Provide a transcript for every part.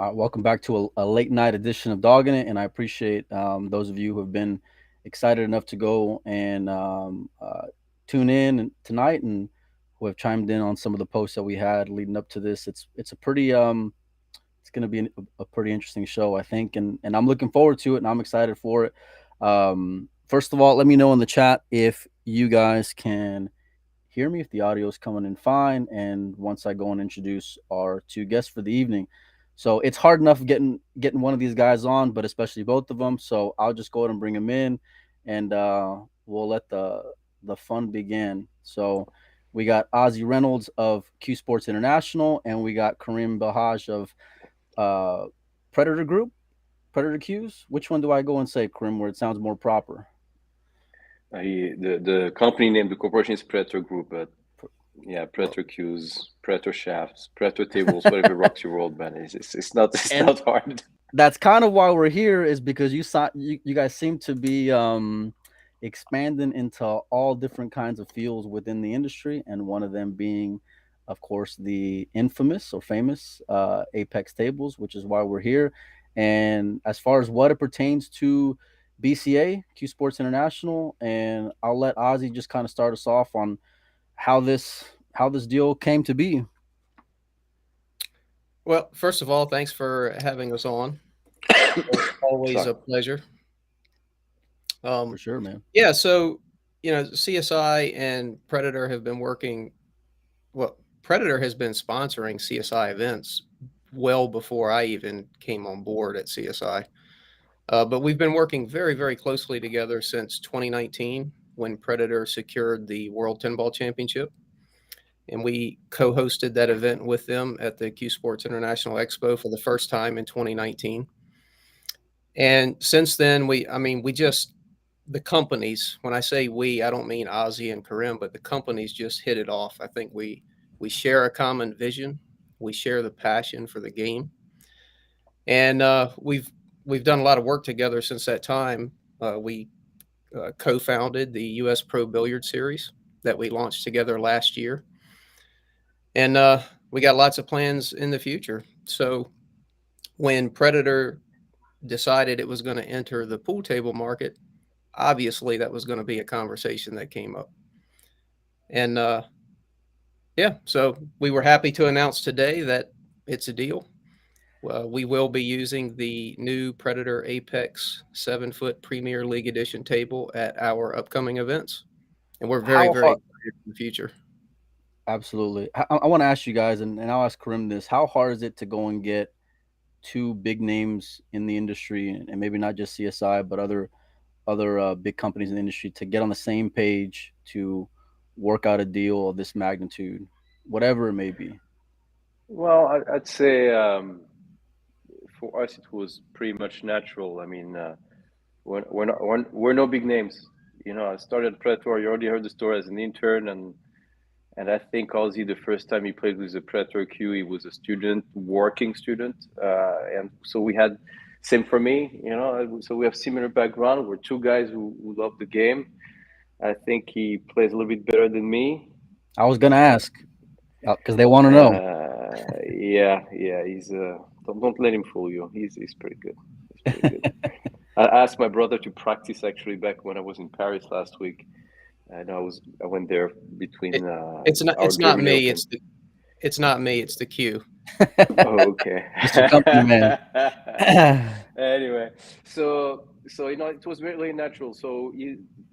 Welcome back to a late night edition of Doggin It, and I appreciate those of you who have been excited enough to go and tune in tonight, and who have chimed in on some of the posts that we had leading up to this. It's a pretty it's going to be a pretty interesting show, I think, and I'm looking forward to it, and I'm excited for it. First of all, let me know in the chat if you guys can hear me, if the audio is coming in fine, and once I go and introduce our two guests for the evening. So it's hard enough getting one of these guys on, but especially both of them. So I'll just go ahead and bring them in, and we'll let the fun begin. So we got Ozzy Reynolds of Q Sports International, and we got Karim Belhaj of uh, Predator Group, Predator Qs. Which one do I go and say, Karim, where it sounds more proper? The company name, the corporation is Predator Group, but yeah, Predator Qs, Predator Shafts, Predator Tables, whatever rocks your world, man. It's And not hard. that's kind of why we're here, is because you guys seem to be expanding into all different kinds of fields within the industry, and one of them being, of course, the infamous or famous Apex tables, which is why we're here. And as far as what it pertains to BCA, Q Sports International, and I'll let Ozzy just kind of start us off on how this deal came to be. Well, first of all, thanks for having us on. Always Sorry. a pleasure. For Um, sure, man. yeah, so CSI and Predator have been working. Well, Predator has been sponsoring CSI events well before I even came on board at CSI. But we've been working very, very closely together since 2019 when Predator secured the World 10 Ball Championship. And we co hosted that event with them at the Q Sports International Expo for the first time in 2019. And since then, the companies, when I say we, I don't mean Ozzy and Karim, but the companies just hit it off. I think we share a common vision. We share the passion for the game. And we've done a lot of work together since that time. We co-founded the U.S. Pro Billiard Series that we launched together last year, and we got lots of plans in the future. So when Predator decided it was going to enter the pool table market, obviously that was going to be a conversation that came up. And yeah, so we were happy to announce today that it's a deal. We will be using the new Predator Apex 7-foot Premier League Edition table at our upcoming events. And we're very, How very hard? excited for the future. Absolutely. I want to ask you guys, and I'll ask Karim this: how hard is it to go and get two big names in the industry, and maybe not just CSI, but other big companies in the industry, to get on the same page to work out a deal of this magnitude, whatever it may be? Well, I'd say for us it was pretty much natural. I mean, we're no big names. You know, I started Predator. You already heard the story as an intern, and I think Ozzy, the first time he played with the Predator Q, he was a student, working student, and so we had same for me. You know, so we have similar background. We're two guys who love the game. I think he plays a little bit better than me. I was gonna ask because they want to know. Yeah, he's don't let him fool you. He's pretty good. He's pretty good. I asked my brother to practice actually back when I was in Paris last week, and I went there It, between our it's not Germany me. Open. It's not me. It's the Q. Oh, okay. Mr. Company Man. Anyway, so you know it was really natural. So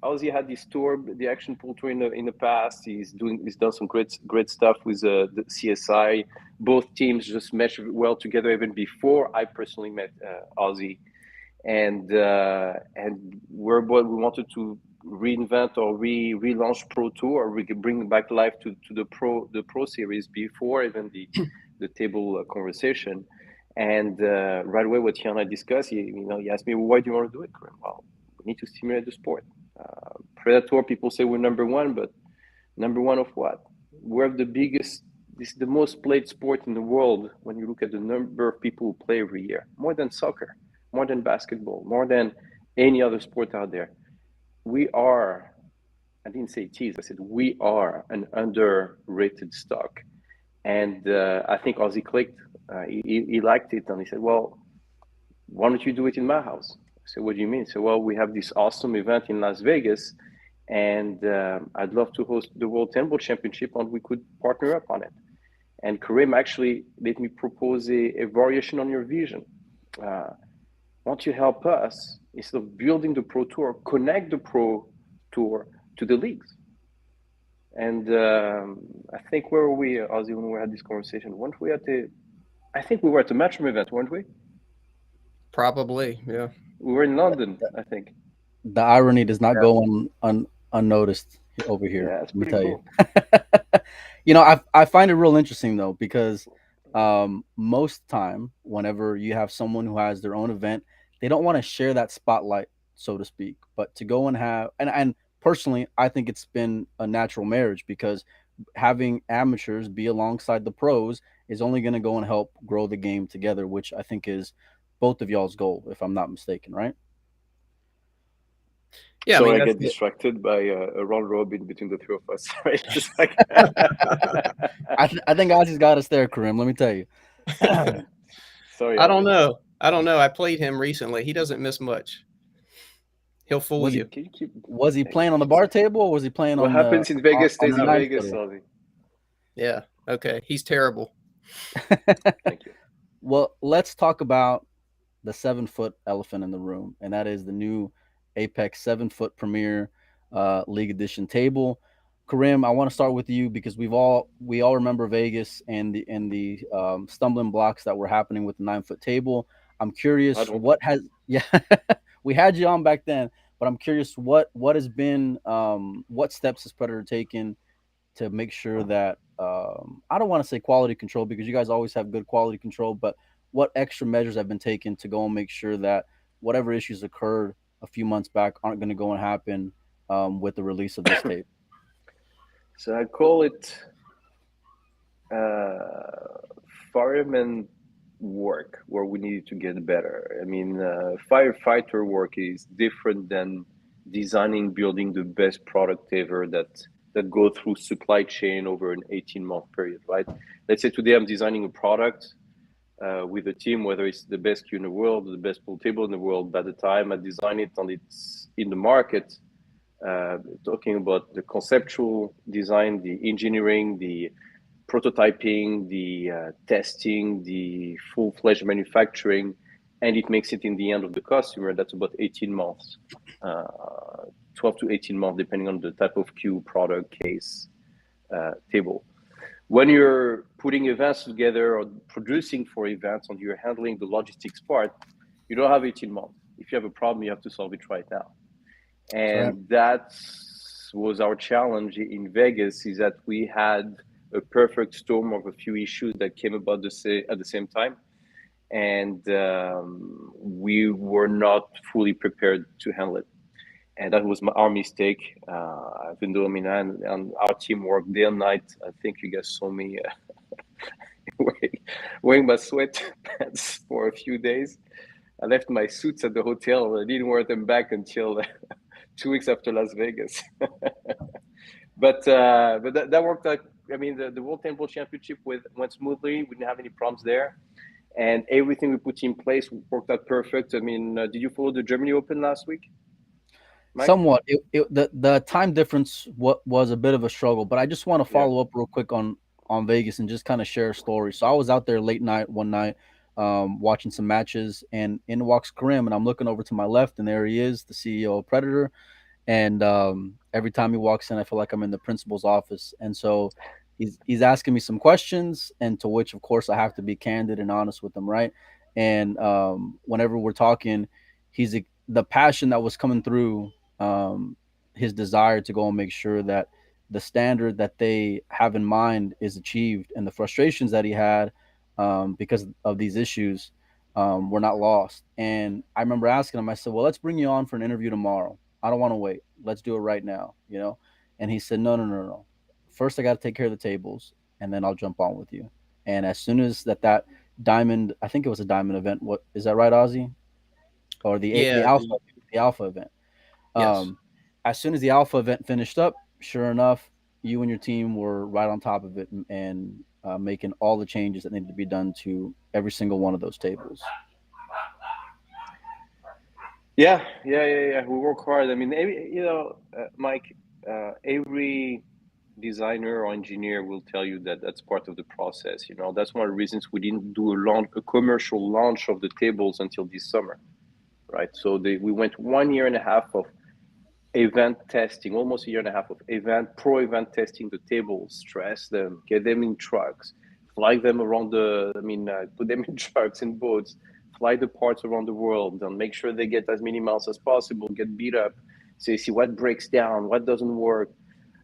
Ozzy had this tour, the Action Pool Tour in the past. He's done some great stuff with the CSI. Both teams just meshed well together even before I personally met Ozzy, and we're what we wanted to reinvent or relaunch Pro Tour, or we could bring back life to the Pro Series before even the table conversation. And right away, what he and I discussed, he asked me, well, why do you want to do it, Karim? Well, we need to stimulate the sport. Predator, people say we're number one, but number one of what? We're the biggest. This is the most played sport in the world when you look at the number of people who play every year, more than soccer, more than basketball, more than any other sport out there. We are, I didn't say it is, I said we are an underrated stock. And I think Ozzy clicked. He liked it, and he said, "Well, why don't you do it in my house?" I said, "What do you mean?" So, well, we have this awesome event in Las Vegas, and I'd love to host the World Table Championship, and we could partner up on it. And Karim actually let me propose a variation on your vision. Uh, why don't you help us, instead of building the Pro Tour, connect the Pro Tour to the leagues? And I think, where were we, Ozzy, when we had this conversation? Weren't we at the? I think we were at the Matchroom event, weren't we? Probably, yeah. We were in London, I think. The irony does not Yeah. go unnoticed over here. Yeah, that's Let me pretty tell you. cool. I find it real interesting though because most time whenever you have someone who has their own event, they don't want to share that spotlight, so to speak. But to go and have and personally, I think it's been a natural marriage because having amateurs be alongside the pros is only going to go and help grow the game together, which I think is both of y'all's goal, if I'm not mistaken, right? Yeah, I Sorry, mean I that's get distracted by a round robin between the three of us. Sorry, just like. I think Ozzy's got us there, Karim. Let me tell you. Sorry, I don't Ozzy. know. I don't know. I played him recently. He doesn't miss much. He'll fool Was he you. Can you keep? was he Thank playing you. on the bar table or was he playing What on the happens in Vegas on stays the in Oh, nine Vegas, footer? Ozzy. yeah. Okay. He's terrible. Thank you. Well, let's talk about the 7 foot elephant in the room, and that is the new Apex 7 foot Premier League Edition table. Karim, I want to start with you because we all remember Vegas and the stumbling blocks that were happening with the 9 foot table. I'm I curious don't. what has yeah we had you on back then, but I'm curious what has been what steps has Predator taken to make sure that I don't want to say quality control because you guys always have good quality control, but what extra measures have been taken to go and make sure that whatever issues occurred a few months back aren't going to go and happen with the release of this tape? So I call it uh, fireman work, where we needed to get better. I mean, firefighter work is different than designing, building the best product ever that go through supply chain over an 18-month period, right? Let's say today I'm designing a product with a team, whether it's the best queue in the world, the best pool table in the world. By the time I design it and it's in the market, talking about the conceptual design, the engineering, the prototyping, the testing, the full-fledged manufacturing, and it makes it in the end of the customer. That's about 18 months, 12 to 18 months, depending on the type of queue, product, case, table. When you're putting events together or producing for events and you're handling the logistics part, you don't have 18 months. If you have a problem, you have to solve it right now. That's right. And that was our challenge in Vegas, is that we had a perfect storm of a few issues that came about at the same time. And we were not fully prepared to handle it. And that was our mistake. Even though, I mean, and our team worked day and night. I think you guys saw me wearing, wearing my sweatpants for a few days. I left my suits at the hotel. I didn't wear them back until 2 weeks after Las Vegas. But that worked out. I mean, the World Temple Championship went smoothly. We didn't have any problems there, and everything we put in place worked out perfect. I mean, did you follow the Germany Open last week, Mike? Somewhat. The time difference was a bit of a struggle, but I just want to Yeah. follow up real quick on Vegas and just kind of share a story. So I was out there late night one night, watching some matches, and in walks Karim, and I'm looking over to my left, and there he is, the CEO of Predator. And every time he walks in, I feel like I'm in the principal's office. And so he's asking me some questions, and to which, of course, I have to be candid and honest with him, right? And whenever we're talking, he's the passion that was coming through, um, his desire to go and make sure that the standard that they have in mind is achieved, and the frustrations that he had because of these issues were not lost. And I remember asking him, I said, "Well, let's bring you on for an interview tomorrow. I don't want to wait. Let's do it right now." And he said, "No. First, I got to take care of the tables, and then I'll jump on with you." And as soon as that diamond, I think it was a diamond event. What is that, right, Ozzy? Or the Yeah. alpha event? Yes. Um, as soon as the alpha event finished up, sure enough, you and your team were right on top of it, and making all the changes that needed to be done to every single one of those tables. Yeah. We work hard. I mean, Mike, every designer or engineer will tell you that that's part of the process. That's one of the reasons we didn't do a commercial launch of the tables until this summer, right? So we went 1 year and a half of event testing, almost a year and a half of pro event testing the tables, stress them, get them in trucks, fly them around put them in trucks and boats, fly the parts around the world, and make sure they get as many miles as possible, get beat up, so you see what breaks down, what doesn't work.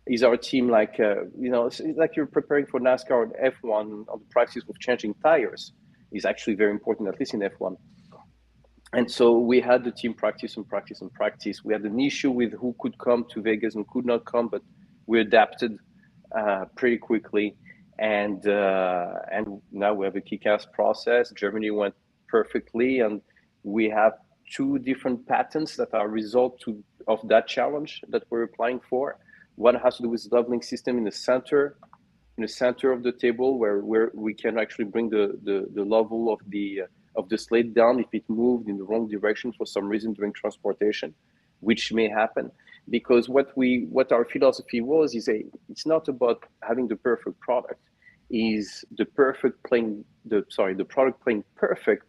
Is our team like, it's like you're preparing for NASCAR or F1 on the practice of changing tires is actually very important, at least in F1. And so we had the team practice and practice and practice. We had an issue with who could come to Vegas and could not come, but we adapted pretty quickly. And now we have a kick-ass process. Germany went perfectly, and we have two different patents that are a result of that challenge that we're applying for. One has to do with leveling system in the center of the table, where we can actually bring the level of the slate down if it moved in the wrong direction for some reason during transportation, which may happen. Because what our philosophy was is it's not about having the perfect product, is the product playing perfect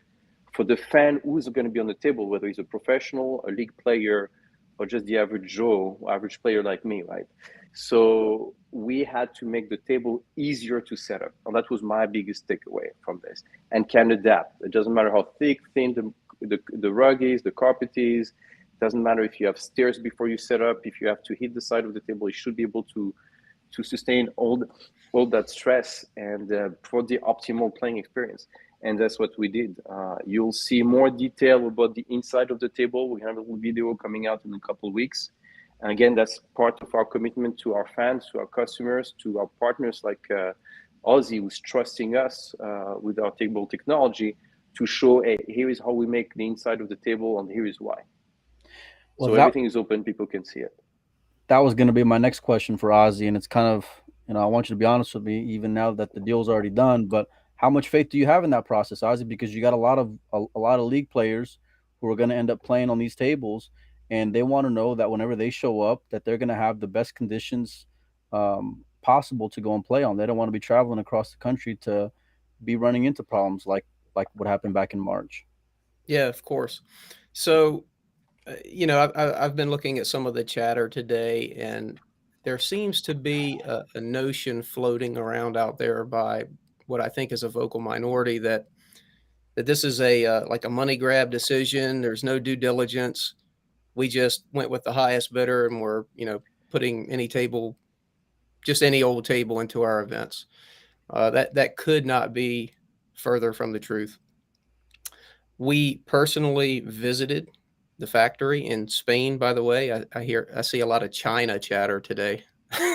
for the fan who's going to be on the table, whether he's a professional, a league player, or just the average Joe, average player like me, right? So we had to make the table easier to set up. And that was my biggest takeaway from this. And can adapt. It doesn't matter how thick, thin the rug is, the carpet is. It doesn't matter if you have stairs before you set up. If you have to hit the side of the table, it should be able to sustain all that stress and for the optimal playing experience. And that's what we did. You'll see more detail about the inside of the table. We have a video coming out in a couple of weeks. And again, that's part of our commitment to our fans, to our customers, to our partners like Ozzy, who's trusting us with our table technology to show, hey, here is how we make the inside of the table, and here is why. Well, So everything is open; people can see it. that was going to be my next question for Ozzy, and it's kind of, I want you to be honest with me, even now that the deal's already done. But how much faith do you have in that process, Ozzy? Because you got a lot of league players who are going to end up playing on these tables, and they want to know that whenever they show up, that they're going to have the best conditions possible to go and play on. They don't want to be traveling across the country to be running into problems like what happened back in March. Yeah, of course. So, I've been looking at some of the chatter today, and there seems to be a notion floating around out there by what I think is a vocal minority that this is like a money grab decision. There's no due diligence. We just went with the highest bidder, and we're putting just any old table into our events. That could not be further from the truth. We personally visited the factory in Spain, by the way. I see a lot of China chatter today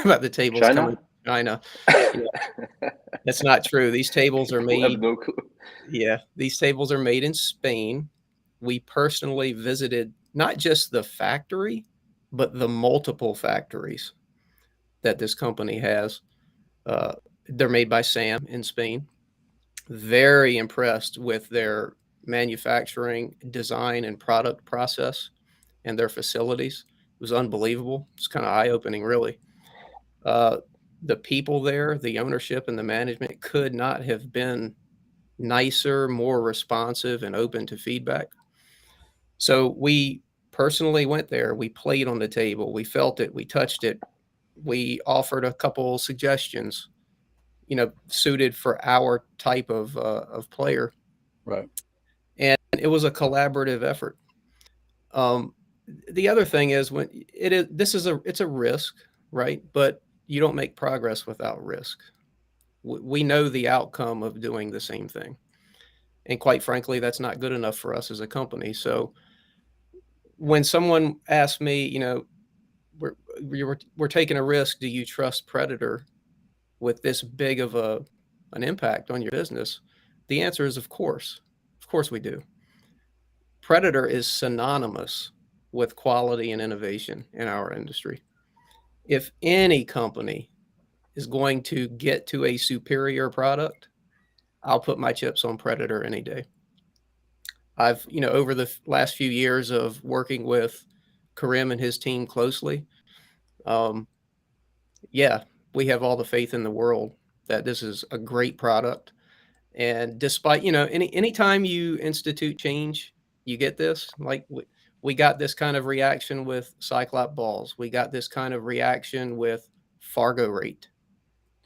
about the tables coming China? from China. Yeah, that's not true. These tables are People have made. no clue. Yeah, these tables are made in Spain. We personally visited not just the factory, but the multiple factories that this company has. Uh, they're made by Sam in Spain. Very impressed with their manufacturing, design, and product process and their facilities. It was unbelievable. It's kind of eye opening, really. Uh, the people there, the ownership and the management could not have been nicer, more responsive, and open to feedback. So we personally went there. We played on the table. We felt it. We touched it. We offered a couple suggestions, suited for our type of player, Right. and it was a collaborative effort. Um, the other thing is when it's a risk, right? But you don't make progress without risk. We know the outcome of doing the same thing, and quite frankly, that's not good enough for us as a company. So when someone asks me, we're taking a risk. Do you trust Predator with this big of an impact on your business? The answer is of course we do. Predator is synonymous with quality and innovation in our industry. If any company is going to get to a superior product, I'll put my chips on Predator any day. I've, over the last few years of working with Karim and his team closely, um, yeah, we have all the faith in the world that this is a great product. And despite, anytime you institute change, you get this. Like we got this kind of reaction with Cyclop balls. We got this kind of reaction with Fargo rate.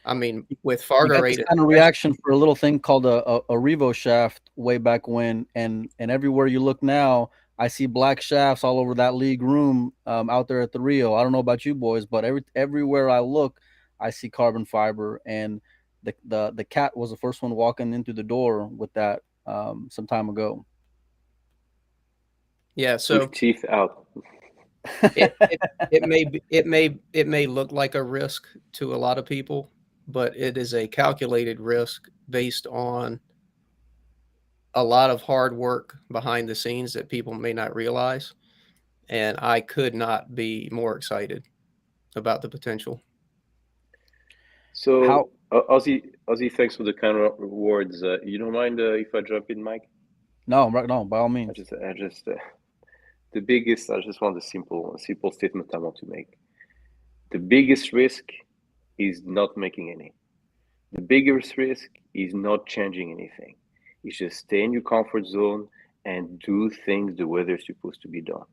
I mean, with You Fargo got this rate, kind of reaction for a little thing called a Revo shaft way back when, and everywhere you look now, I see black shafts all over that league room out there at the Rio. I don't know about you boys, but everywhere I look, I see carbon fiber, and the cat was the first one walking in through the door with that some time ago. yeah. with So teeth out. it may look like a risk to a lot of people, but it is a calculated risk based on a lot of hard work behind the scenes that people may not realize. And I could not be more excited about the potential. How? So, Ozzy, thanks for the kind of words. You don't mind if I jump in, Mike? No, right? No, by all I means. just, I just, the biggest. I just want a simple statement I want to make. The biggest risk is not making any. The biggest risk is not changing anything. It's just stay in your comfort zone and do things the way they're supposed to be done.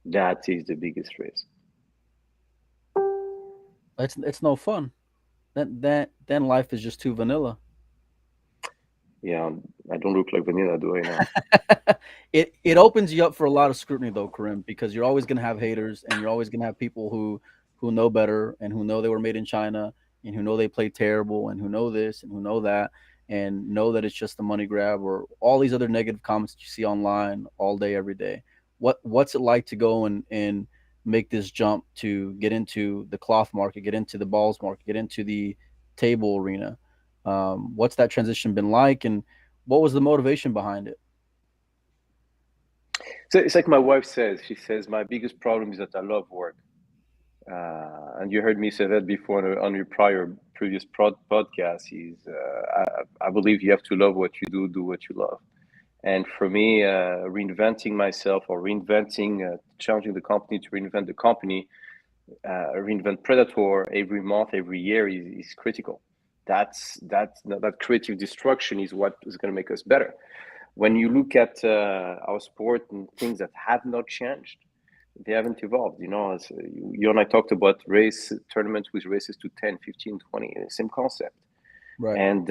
That is the biggest risk. It's no fun. Then life is just too vanilla. Yeah, I don't look like vanilla, do I now? It opens you up for a lot of scrutiny though, Karim, because you're always gonna have haters and you're always gonna have people who know better and who know they were made in China and who know they play terrible and who know this and who know that and know that it's just a money grab or all these other negative comments that you see online all day every day. What's it like to go and make this jump to get into the cloth market, get into the balls market, get into the table arena? What's that transition been like, and what was the motivation behind it? So it's like my wife says. She says my biggest problem is that I love work. And you heard me say that before on your previous podcast. Is I believe you have to love what you do what you love. And for me, reinventing myself or challenging the company to reinvent the company, reinvent Predator every month, every year is critical. That creative destruction is what is going to make us better. When you look at our sport and things that have not changed, they haven't evolved. As you and I talked about race tournaments with races to 10, 15, 20, same concept. Right. And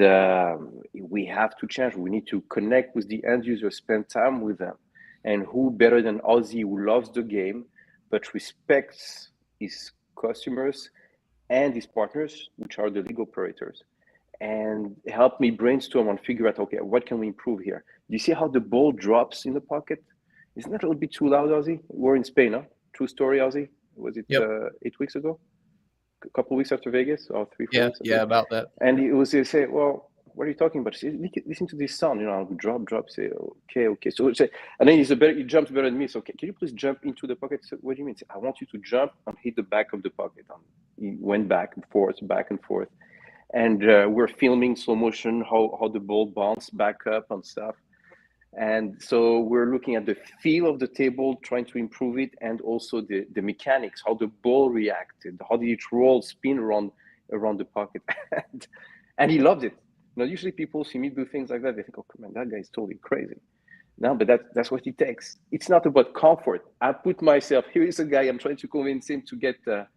we have to change. We need to connect with the end user, spend time with them. And who better than Ozzy, who loves the game, but respects his customers and his partners, which are the league operators, and help me brainstorm and figure out, okay, what can we improve here? Do you see how the ball drops in the pocket? Isn't that a little bit too loud, Ozzy? We're in Spain, huh? True story, Ozzy. Was it Yep. 8 weeks ago? A couple of weeks after Vegas, or 3, 4 weeks Yeah, after? about that. And he was say, well, what are you talking about? He said, listen to this sound, drop. Say, okay. So, and then he jumps better than me. So, can you please jump into the pocket? So, what do you mean? I want you to jump and hit the back of the pocket. And he went back and forth. And we're filming slow motion, how the ball bounced back up and stuff. And so we're looking at the feel of the table, trying to improve it, and also the mechanics, how the ball reacted, how did it roll, spin around the pocket. And he loved it. Usually people see me do things like that, they think, oh man, that guy is totally crazy. No, but that's what it takes. It's not about comfort. I put myself, here is a guy, I'm trying to convince him to get to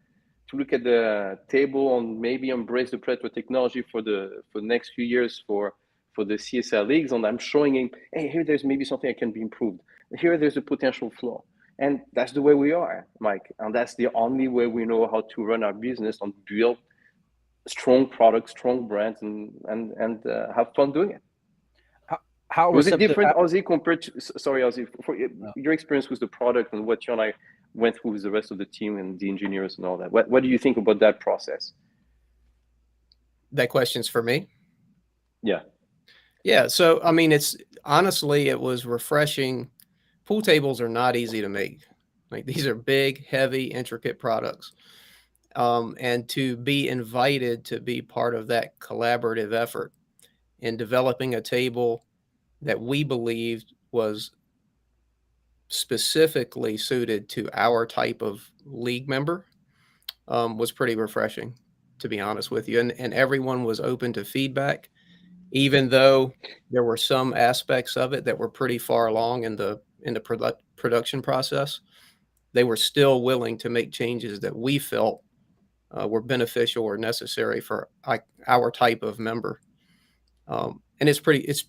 look at the table and maybe embrace the Predator technology for the next few years for the CSI leagues, and I'm showing him, hey, here there's maybe something that can be improved. Here there's a potential flaw. And that's the way we are, Mike. And that's the only way we know how to run our business and build strong products, strong brands, and have fun doing it. How Was it receptive? different, Ozzy, compared to, sorry, Ozzy, for No. your experience with the product and what you and I went through with the rest of the team and the engineers and all that? What do you think about that process? That question's for me. Yeah. Yeah. So, I mean, it was refreshing. Pool tables are not easy to make. Like these are big, heavy, intricate products. and to be invited to be part of that collaborative effort in developing a table that we believed was specifically suited to our type of league member was pretty refreshing, to be honest with you. And everyone was open to feedback, even though there were some aspects of it that were pretty far along in the production process. They were still willing to make changes that we felt were beneficial or necessary for our type of member. And it's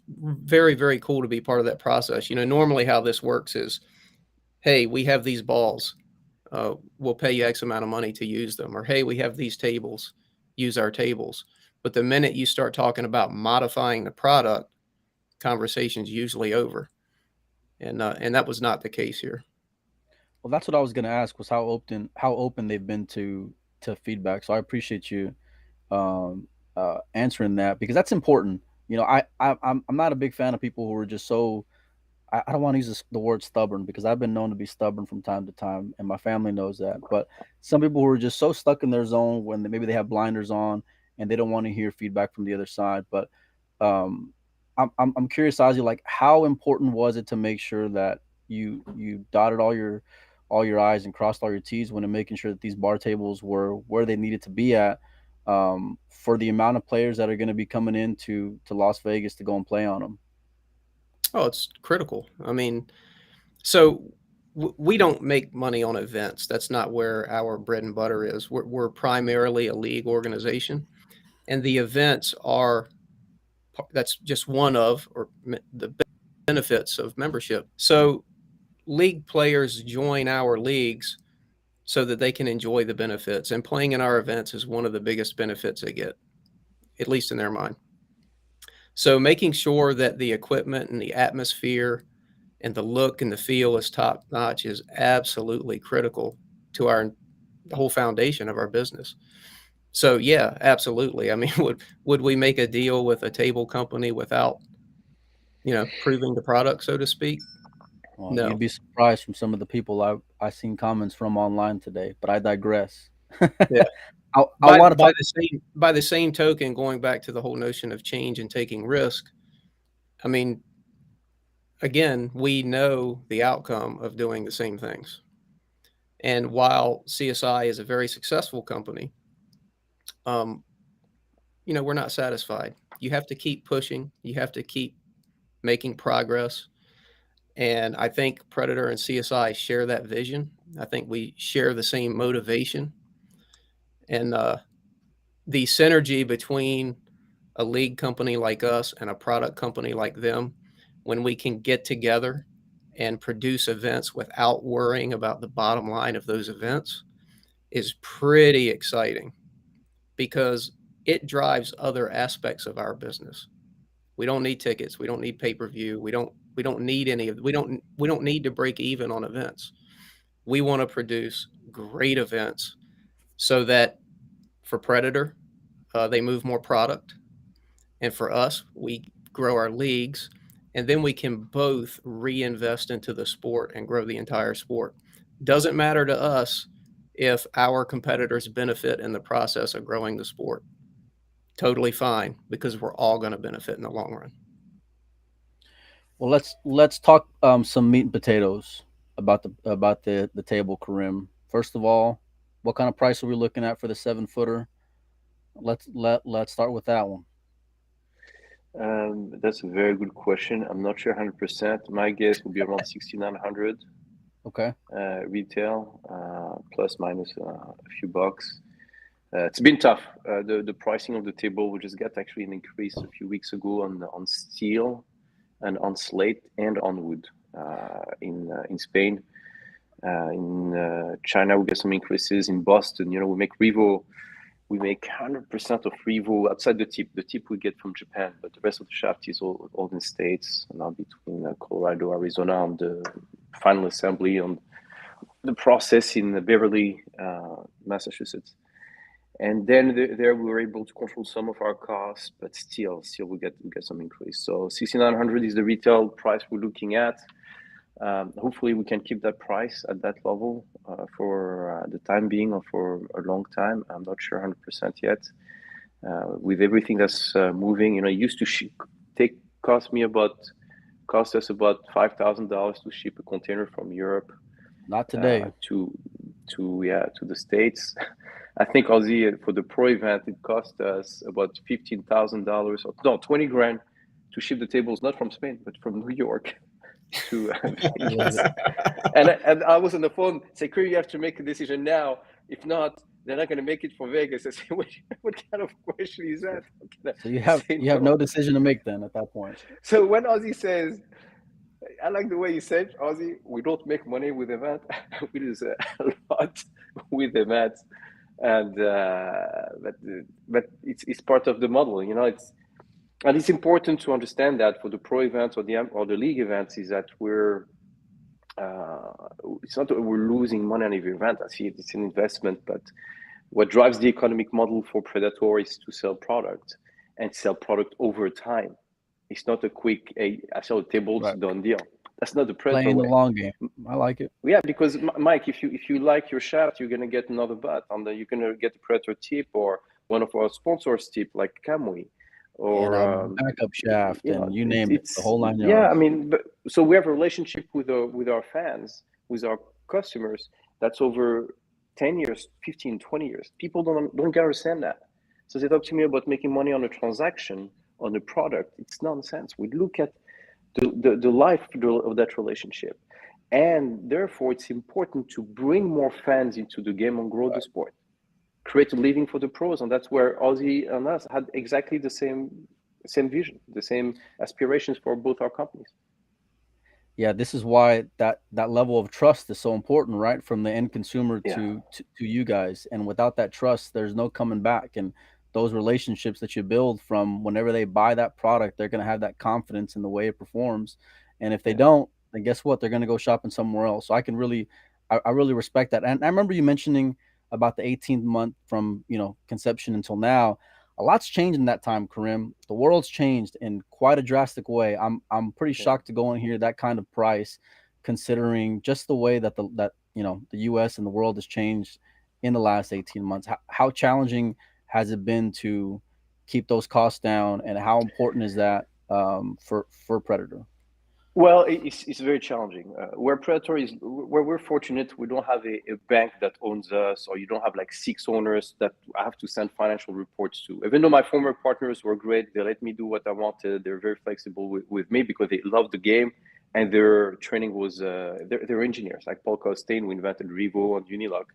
very, very cool to be part of that process. Normally how this works is, hey, we have these balls. We'll pay you X amount of money to use them. Or, hey, we have these tables, use our tables. But the minute you start talking about modifying the product, conversation's usually over. And that was not the case here. Well, that's what I was going to ask, was how open they've been to feedback. So I appreciate you answering that, because that's important. I'm not a big fan of people who are just so, I don't want to use the word stubborn, because I've been known to be stubborn from time to time, and my family knows that. But some people who are just so stuck in their zone when maybe they have blinders on and they don't want to hear feedback from the other side. But um, I'm curious, Ozzy, like, how important was it to make sure that you dotted all your I's and crossed all your T's when making sure that these bar tables were where they needed to be at, for the amount of players that are going to be coming into Las Vegas to go and play on them? Oh, it's critical. I mean, so we don't make money on events. That's not where our bread and butter is. We're primarily a league organization, and the events are that's just one of or the benefits of membership. So league players join our leagues so that they can enjoy the benefits, and playing in our events is one of the biggest benefits they get, at least in their mind. So making sure that the equipment and the atmosphere and the look and the feel is top notch is absolutely critical to the whole foundation of our business. So yeah, absolutely. I mean, would we make a deal with a table company without, proving the product, so to speak? Well, you'd No. be surprised from some of the people I seen comments from online today, but I digress. Yeah. I By want to by talk. the same by the same token, going back to the whole notion of change and taking risk, I mean, again, we know the outcome of doing the same things. And while CSI is a very successful company, um, we're not satisfied. You have to keep pushing. You have to keep making progress. And I think Predator and CSI share that vision. I think we share the same motivation. And the synergy between a league company like us and a product company like them, when we can get together and produce events without worrying about the bottom line of those events, is pretty exciting, because it drives other aspects of our business. We don't need tickets. We don't need pay-per-view. We don't need any of we don't need to break even on events. We want to produce great events so that for Predator, they move more product, and for us, we grow our leagues, and then we can both reinvest into the sport and grow the entire sport. Doesn't matter to us if our competitors benefit in the process of growing the sport. Totally fine, because we're all going to benefit in the long run. Well, let's talk some meat and potatoes about the table, Karim. First of all, what kind of price are we looking at for the 7 footer? Let's start with that one. That's a very good question. I'm not sure 100%. My guess would be around 6,900 Okay. retail, plus minus a few bucks. It's been tough. The pricing of the table, we just got actually an increase a few weeks ago on steel and on slate and on wood in Spain. In China, we get some increases. In Boston, we make 100% of Revo outside the tip. The tip we get from Japan, but the rest of the shaft is all in States, now between Colorado, Arizona, on the final assembly, on the process in Beverly, Massachusetts. And then there we were able to control some of our costs, but still we get some increase. So 6,900 is the retail price we're looking at. Hopefully, we can keep that price at that level for the time being or for a long time. I'm not sure 100% yet. With everything that's moving, it used to cost us about $5,000 to ship a container from Europe Not today. to the States. I think Ozzy for the pro event it cost us about $15,000 or no 20 grand to ship the tables not from Spain but from New York to Vegas. And I was on the phone say, "Karim, you have to make a decision now. If not, they're not going to make it for Vegas." I say, what kind of question is that? How can So I say you have no? no decision to make then at that point. So when Ozzy says, I like the way you said, Ozzy, we don't make money with event. We lose a lot with events, and but it's part of the model. It's important to understand that for the pro events or the league events is that it's not that we're losing money on every event. I see it's an investment, but what drives the economic model for Predator is to sell product and sell product over time. It's not a quick, I sell a table, it's Right. a done deal. That's not the Predator Playing the way. long game. I like it. Yeah, because Mike, if you like your shaft, you're gonna get another butt you're gonna get a Predator tip or one of our sponsors tip like Camwy, And or a backup shaft and you name it, the it's whole 9 yards. yeah. I mean, so we have a relationship with our fans, with our customers that's over 10 years, 15, 20 years. People don't understand that. So they talk to me about making money on a transaction on a product. It's nonsense. We look at the life of that relationship. And therefore, it's important to bring more fans into the game and grow the sport, create a living for the pros. And that's where Ozzy and us had exactly the same vision, the same aspirations for both our companies. Yeah, this is why that level of trust is so important, right? From the end consumer Yeah. to you guys. And without that trust, there's no coming back. And those relationships that you build from whenever they buy that product, they're going to have that confidence in the way it performs. And if they Yeah. don't, then guess what? They're going to go shopping somewhere else. So I really respect that. And I remember you mentioning about the 18th month from, conception until now. A lot's changed in that time, Karim. The world's changed in quite a drastic way. I'm pretty Yeah. shocked to go in here that kind of price, considering just the way that the U.S. and the world has changed in the last 18 months. How challenging has it been to keep those costs down, and how important is that for Predator? Well, it's very challenging. Where we're fortunate, we don't have a bank that owns us, or you don't have like six owners that I have to send financial reports to. Even though my former partners were great, they let me do what I wanted. They're very flexible with me because they love the game, and their training was they're engineers like Paul Costain, who invented Revo and Unilock.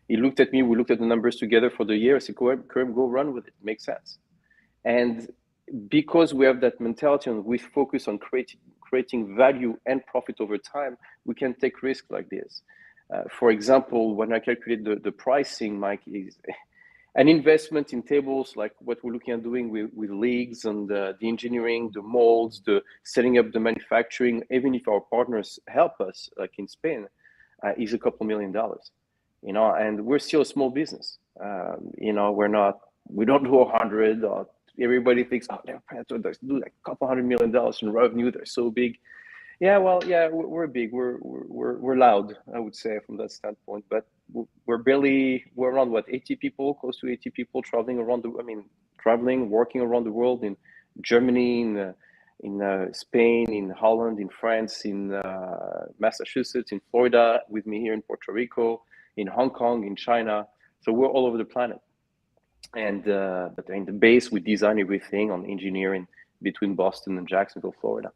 He looked at me. We looked at the numbers together for the year. I said, Karim, go run with it. It makes sense. And because we have that mentality and we focus on creating value and profit over time, we can take risks like this. For example, when I calculate the pricing, Mike, is an investment in tables like what we're looking at doing with leagues and the engineering, the molds, the setting up the manufacturing, even if our partners help us, like in Spain, is a couple $1 million. And we're still a small business. We don't do 100 or everybody thinks, oh, they're Predator, they do like a couple $100 million in revenue. They're so big. Yeah, well, yeah, we're big. We're loud, I would say, from that standpoint. But we're around what 80 people, close to 80 people traveling working around the world in Germany, in Spain, in Holland, in France, in Massachusetts, in Florida, with me here in Puerto Rico, in Hong Kong, in China. So we're all over the planet. And but in the base, we design everything on engineering between Boston and Jacksonville, Florida.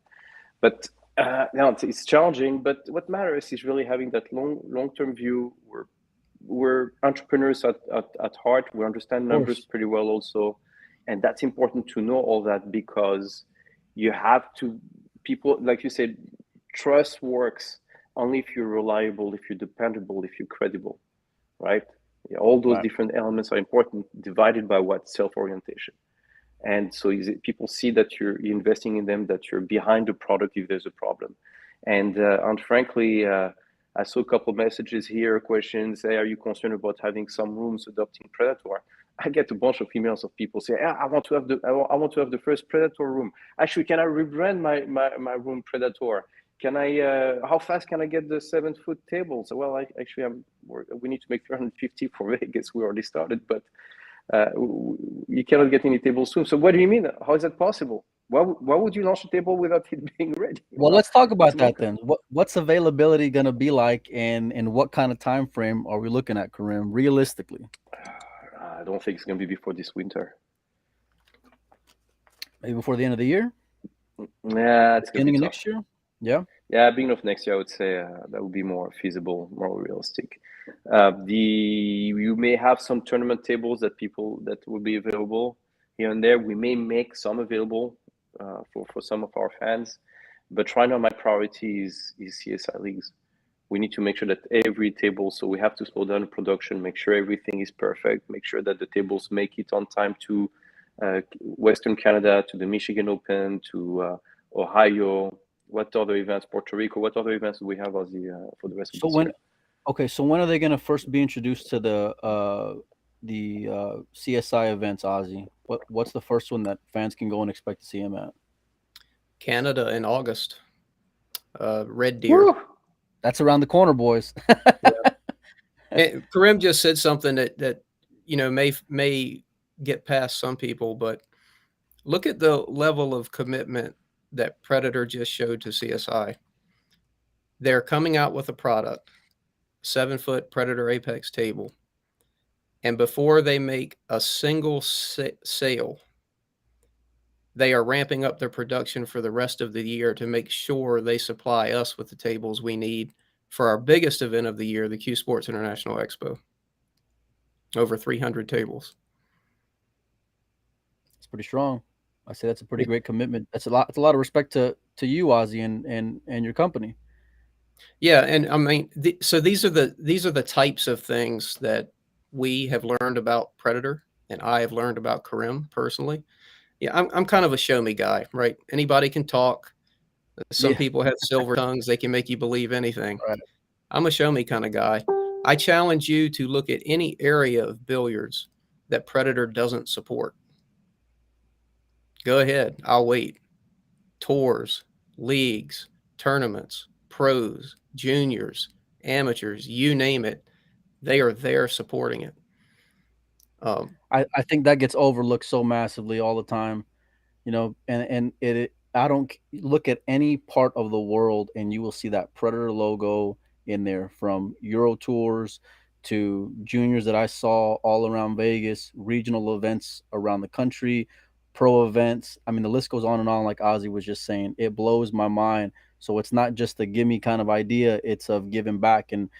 But it's challenging. But what matters is really having that long-term view. We're entrepreneurs at heart. We understand Of numbers course. pretty well also, and that's important to know all that because you have to people like you said, trust works only if you're reliable, if you're dependable, if you're credible, right? Yeah, all those Right. different elements are important, divided by what? Self-orientation. And so people see that you're investing in them, that you're behind the product if there's a problem. And frankly, I saw a couple of messages here, questions. Hey, are you concerned about having some rooms adopting Predator? I get a bunch of emails of people saying, I want to have the first Predator room. Actually, can I rebrand my room Predator? can I? How fast can I get the 7-foot table? So, well, we need to make 350 for Vegas. We already started, but you cannot get any tables soon. So, what do you mean? How is that possible? Why would you launch a table without it being ready? Well, Well, let's talk it's about that mental. then. What's availability going to be like, and what kind of time frame are we looking at, Karim, realistically? I don't think it's going to be before this winter. Maybe before the end of the year, Yeah, it's going to be beginning of tough. next year. Yeah. Yeah, beginning of next year, I would say that would be more feasible, more realistic. The You may have some tournament tables that will be available here and there. We may make some available for some of our fans, but right now my priority is CSI leagues. We need to make sure that every table. So we have to slow down the production, make sure everything is perfect, make sure that the tables make it on time to Western Canada, to the Michigan Open, to Ohio. What other events? Puerto Rico. What other events do we have, Ozzy, for the rest of So this when year? Okay, so when are they going to first be introduced to the CSI events, Ozzy? What's the first one that fans can go and expect to see him at? Canada in August. Red Deer. Woo! That's around the corner, boys. Yeah. And Karim just said something that may get past some people, but look at the level of commitment that Predator just showed to CSI. They're coming out with a product, 7-foot Predator Apex table, and before they make a single sale, they are ramping up their production for the rest of the year to make sure they supply us with the tables we need for our biggest event of the year, the Q Sports International Expo. Over 300 tables. It's pretty strong. I say that's a pretty great commitment. That's a lot. It's a lot of respect to you, Ozzy, and your company. Yeah, and I mean, so these are the types of things that we have learned about Predator, and I have learned about Karim personally. Yeah, I'm kind of a show me guy, right? Anybody can talk. Some Yeah. people have silver tongues; they can make you believe anything. Right. I'm a show me kind of guy. I challenge you to look at any area of billiards that Predator doesn't support. Go ahead, I'll wait. Tours, leagues, tournaments, pros, juniors, amateurs, you name it, they are there supporting it. I think that gets overlooked so massively all the time. And I don't look at any part of the world and you will see that Predator logo in there, from Euro tours to juniors that I saw all around Vegas, regional events around the country, pro events. I mean, the list goes on and on. Like Ozzy was just saying, it blows my mind. So it's not just a gimme kind of idea, it's of giving back and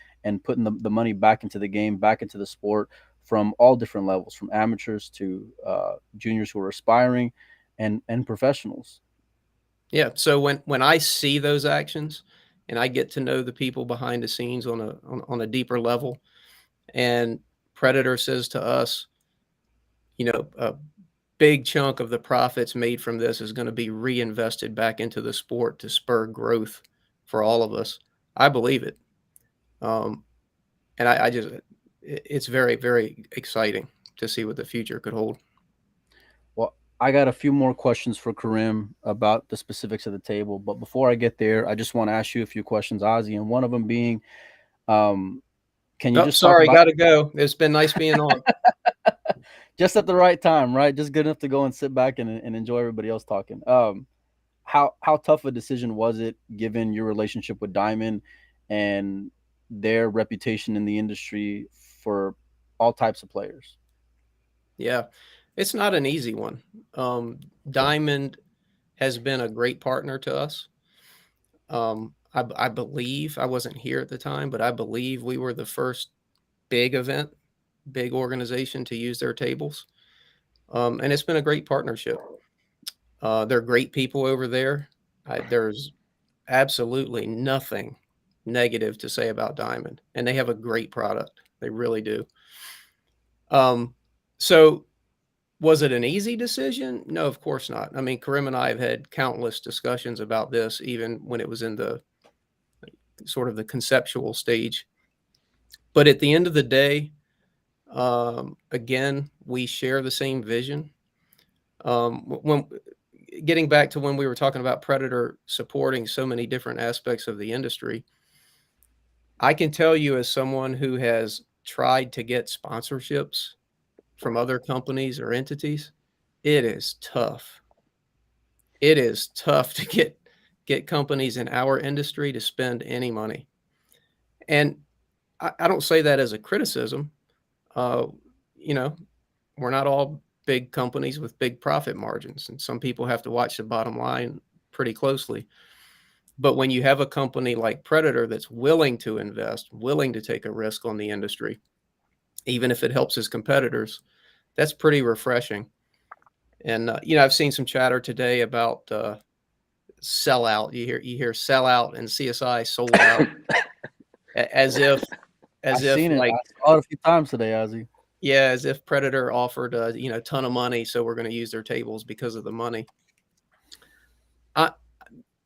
putting the money back into the game, back into the sport, from all different levels, from amateurs to juniors who are aspiring, and professionals. Yeah, so when I see those actions and I get to know the people behind the scenes on a deeper level, and Predator says to us, a big chunk of the profits made from this is going to be reinvested back into the sport to spur growth for all of us. I believe it. Um, and I just, it's very, very exciting to see what the future could hold. Well, I got a few more questions for Karim about the specifics of the table, but before I get there, I just want to ask you a few questions, Ozzy, and one of them being, um, can you Oh, just talk sorry, about got to go. It's been nice being on. just at the right time, right? Just good enough to go and sit back and enjoy everybody else talking. How tough a decision was it, given your relationship with Diamond and their reputation in the industry for all types of players? Yeah, it's not an easy one. Diamond has been a great partner to us. I believe I wasn't here at the time, but I believe we were the first big event, big organization to use their tables. And it's been a great partnership. They're great people over there. There's absolutely nothing negative to say about Diamond, and they have a great product. They really do. Um, so was it an easy decision? No, of course not. I mean, Karim and I have had countless discussions about this, even when it was in the sort of the conceptual stage. But at the end of the day, again, we share the same vision. When getting back to when we were talking about Predator supporting so many different aspects of the industry, I can tell you as someone who has tried to get sponsorships from other companies or entities, it is tough. It is tough to get companies in our industry to spend any money. And I don't say that as a criticism. Uh, you know, we're not all big companies with big profit margins, and some people have to watch the bottom line pretty closely. But when you have a company like Predator that's willing to invest, willing to take a risk on the industry, even if it helps his competitors, that's pretty refreshing. And I've seen some chatter today about sellout. You hear sellout and CSI sold out, as if I as if seen it. like I saw it a few times today, Ozzy. yeah, as if Predator offered a ton of money, so we're going to use their tables because of the money. I,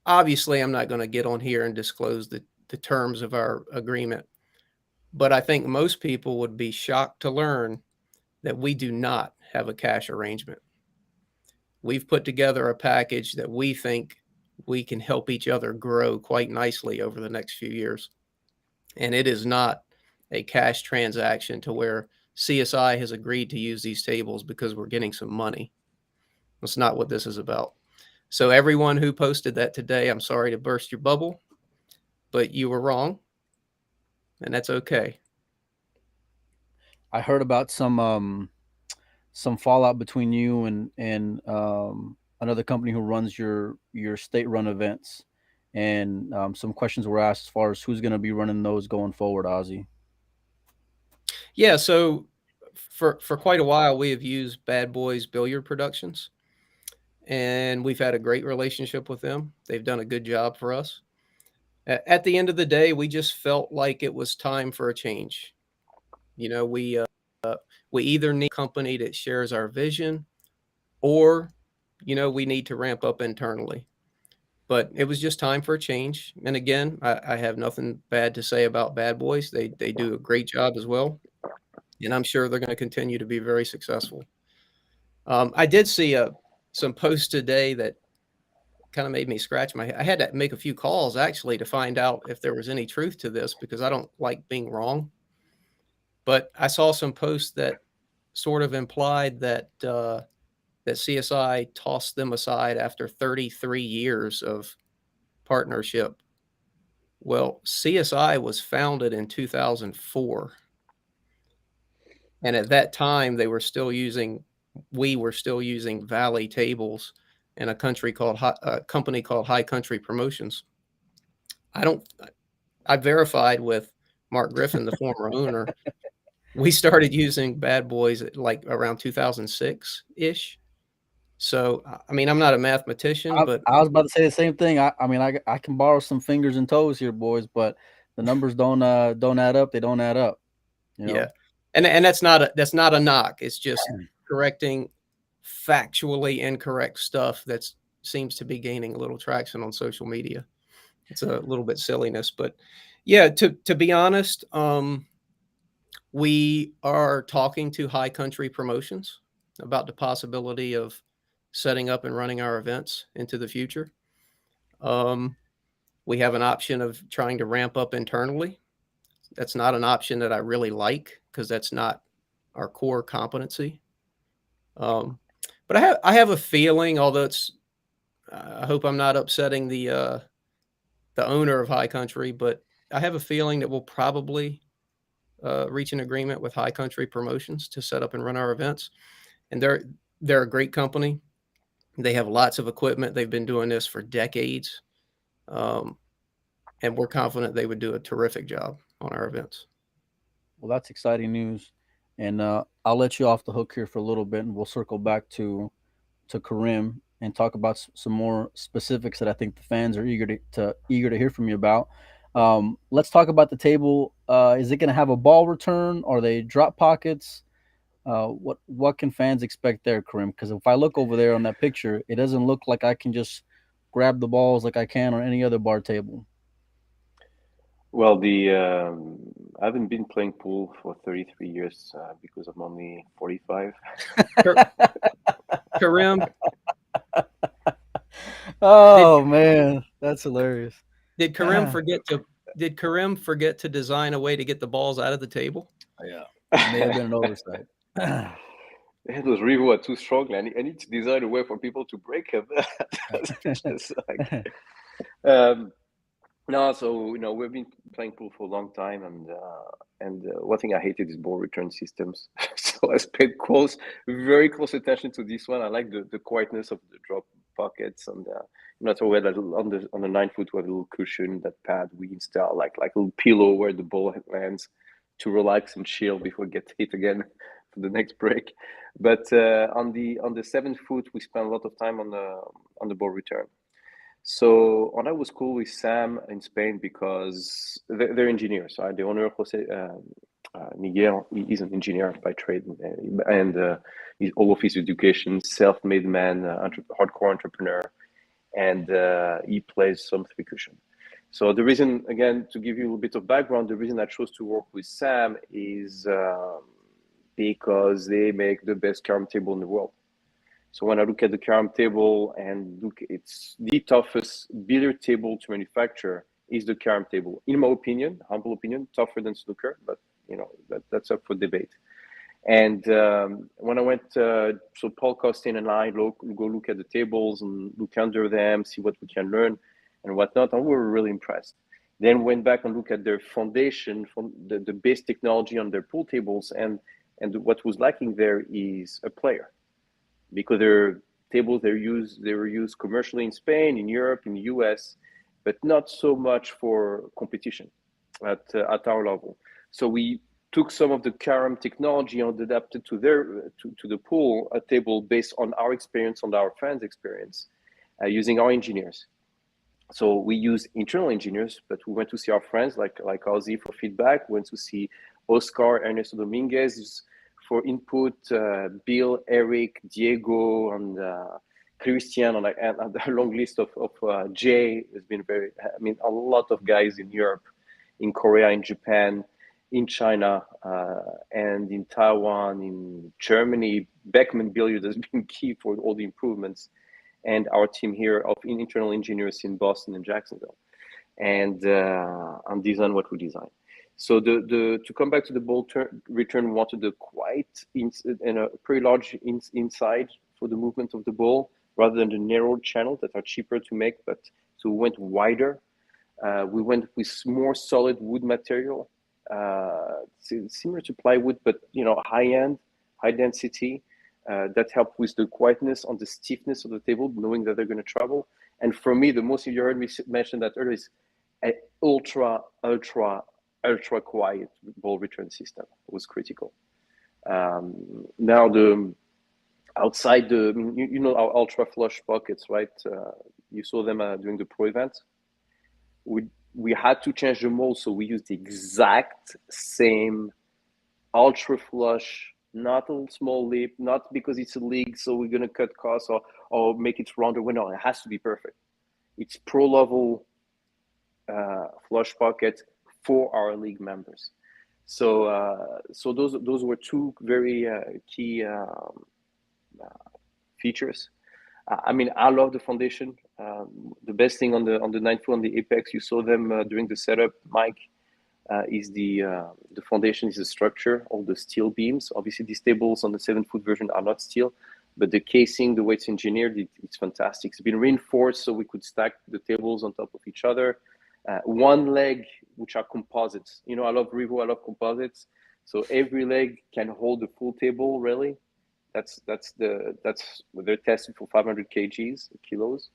Obviously, I'm not going to get on here and disclose the terms of our agreement, but I think most people would be shocked to learn that we do not have a cash arrangement. We've put together a package that we think we can help each other grow quite nicely over the next few years. And it is not a cash transaction to where CSI has agreed to use these tables because we're getting some money. That's not what this is about. So everyone who posted that today, I'm sorry to burst your bubble, but you were wrong, and that's okay. I heard about some fallout between you and another company who runs your state run events, and some questions were asked as far as who's going to be running those going forward, Ozzy. Yeah, so for quite a while we have used Bad Boys Billiard Productions, and we've had a great relationship with them. They've done a good job for us. At the end of the day, we just felt like it was time for a change. You know, we either need a company that shares our vision, or we need to ramp up internally. But it was just time for a change. And again, I have nothing bad to say about Bad Boys. They do a great job as well, and I'm sure they're going to continue to be very successful. I did see some posts today that kind of made me scratch my head. I had to make a few calls actually to find out if there was any truth to this, because I don't like being wrong. But I saw some posts that sort of implied that CSI tossed them aside after 33 years of partnership. Well, CSI was founded in 2004, and at that time we were still using Valley tables in a company called High Country Promotions. I don't I verified with Mark Griffin, the former owner. We started using Bad Boys at like around 2006 ish. So, I mean, I'm not a mathematician, but I was about to say the same thing. I mean, I can borrow some fingers and toes here, boys, but the numbers don't add up. They don't add up. You yeah, know. and that's not a knock. It's just correcting factually incorrect stuff that seems to be gaining a little traction on social media. It's a little bit silliness, but yeah. To be honest, we are talking to High Country Promotions about the possibility of setting up and running our events into the future. Um, we have an option of trying to ramp up internally. That's not an option that I really like, because that's not our core competency. Um, but I have a feeling, although I hope I'm not upsetting the owner of High Country, but I have a feeling that we'll probably reach an agreement with High Country Promotions to set up and run our events. And they're a great company. They have lots of equipment. They've been doing this for decades, um, and we're confident they would do a terrific job on our events. Well, that's exciting news, and I'll let you off the hook here for a little bit, and we'll circle back to Karim and talk about some more specifics that I think the fans are eager to hear from you about. Let's talk about the table. Is it going to have a ball return? Are they drop pockets? What can fans expect there, Karim? Because if I look over there on that picture, it doesn't look like I can just grab the balls like I can on any other bar table. Well, the I haven't been playing pool for 33 years because I'm only 45. Karim, Did Oh man, that's hilarious. did Karim forget to did Karim forget to design a way to get the balls out of the table? Yeah, it may have been an oversight. It was really what too strong. I need to design a way for people to break him. That's just like no. So we've been playing pool for a long time, and one thing I hated is ball return systems. So I paid very close attention to this one. I like the quietness of the drop pockets, and so we had a little, on the 9 foot we have a little cushion, that pad we install like a little pillow where the ball lands to relax and chill before it gets hit again for the next break. But on the 7 foot, we spent a lot of time on the ball return. So and that was cool with Sam in Spain because they're engineers. Right? The owner, Jose Miguel, he's an engineer by trade, and he's all of his education, self-made man, hardcore entrepreneur, and he plays some three cushion. So the reason, again, to give you a little bit of background, the reason I chose to work with Sam is because they make the best carom table in the world. So when I look at the carom table and look, it's the toughest billiard table to manufacture is the carom table. In my opinion, humble opinion, tougher than snooker, but that's up for debate. And when I went, so Paul Costin and I go look at the tables and look under them, see what we can learn and whatnot, and we were really impressed. Then went back and look at their foundation, from the base technology on their pool tables, and what was lacking there is a player, because their tables they were used commercially in Spain, in Europe, in the US, but not so much for competition at our level. So we took some of the carom technology and adapted to the pool table based on our experience, on our fans' experience, using our engineers. So we use internal engineers, but we went to see our friends like Ozzy for feedback. We went to see Oscar, Ernesto Dominguez for input, Bill, Eric, Diego, and Christian, and a long list of Jay. Has been a lot of guys in Europe, in Korea, in Japan, in China, and in Taiwan, in Germany. Beckman Billiard has been key for all the improvements, and our team here of internal engineers in Boston and Jacksonville, and design what we design. So to come back to the ball return, we wanted the quite and a pretty large inside for the movement of the ball, rather than the narrow channels that are cheaper to make. But so we went wider. We went with more solid wood material, similar to plywood, but high end, high density. That helped with the quietness on the stiffness of the table, knowing that they're going to travel. And for me, the most, you heard me mention that earlier, is an ultra quiet ball return system. It was critical. Now the outside our ultra flush pockets, right? You saw them during the pro event. We had to change the mold, so we used the exact same ultra flush, not a small lip, not because it's a league, so we're gonna cut costs or make it rounder. No, it has to be perfect. It's pro level flush pocket for our league members. So those were two very key features. I love the foundation. The best thing on the 9 foot, on the apex, you saw them during the setup, Mike. Is the foundation is the structure, all the steel beams. Obviously, these tables on the 7 foot version are not steel, but the casing, the way it's engineered, it's fantastic. It's been reinforced so we could stack the tables on top of each other. One leg, which are composites. I love Revo, I love composites. So every leg can hold the full table, really. That's they're tested for 500 kilos.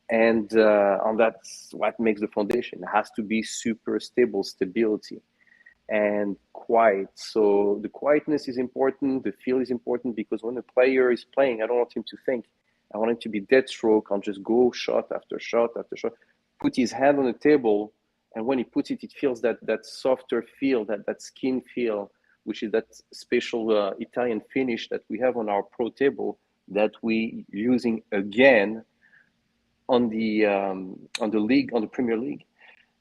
And that's what makes the foundation. It has to be super stable, stability, and quiet. So the quietness is important. The feel is important, because when the player is playing, I don't want him to think. I want him to be dead stroke. I'll just go shot after shot after shot, put his hand on the table, and when he puts it, it feels that softer feel, that skin feel, which is that special Italian finish that we have on our pro table that we using again on the league, on the Premier League,